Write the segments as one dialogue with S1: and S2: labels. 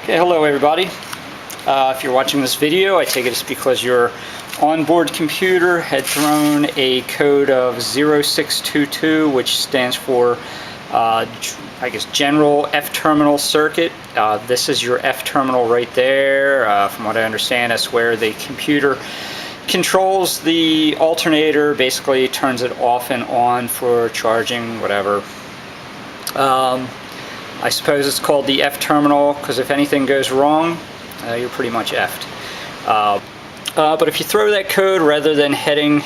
S1: Okay, hello everybody. If you're watching this video, I take it it's because your onboard computer had thrown a code of 0622, which stands for, I guess, general F-terminal circuit. This is your F-terminal right there. From what I understand, that's where the computer controls the alternator, basically turns it off and on for charging, whatever. I suppose it's called the F-terminal because if anything goes wrong, you're pretty much F'd. But if you throw that code rather than heading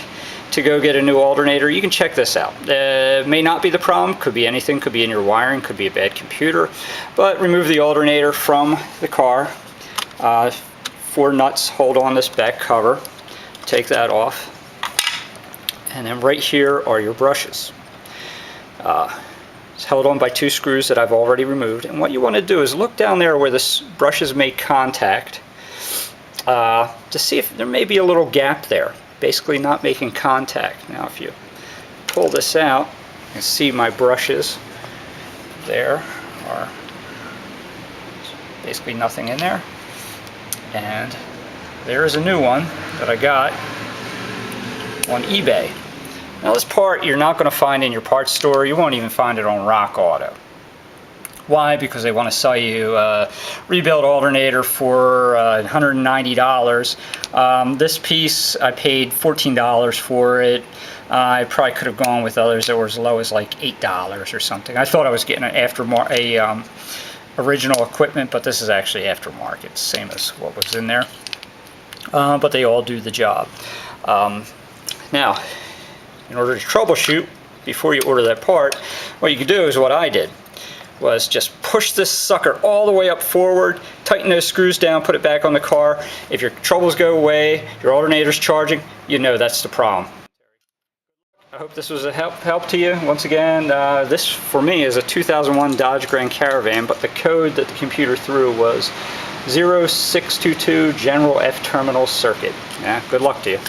S1: to go get a new alternator, you can check this out. It may not be the problem, could be anything, could be in your wiring, could be a bad computer, but remove the alternator from the car. 4 nuts hold on this back cover. Take that off. And then right here are your brushes. It's held on by 2 screws that I've already removed, and what you want to do is look down there where the brushes make contact to see if there may be a little gap there, basically not making contact. Now if you pull this out, you can see my brushes there are basically nothing in there, and there is a new one that I got on eBay. Now this part you're not going to find in your parts store. You won't even find it on Rock Auto. Why? Because they want to sell you a rebuilt alternator for $190. This piece I paid $14 for it. I probably could have gone with others that were as low as like $8 or something. I thought I was getting an original equipment, but this is actually aftermarket, same as what was in there. But they all do the job. Now, in order to troubleshoot, before you order that part, what you can do is what I did, was just push this sucker all the way up forward, tighten those screws down, put it back on the car. If your troubles go away, your alternator's charging, you know that's the problem. I hope this was a help to you. Once again, this for me is a 2001 Dodge Grand Caravan, but the code that the computer threw was 0622 General F-terminal circuit. Yeah, good luck to you.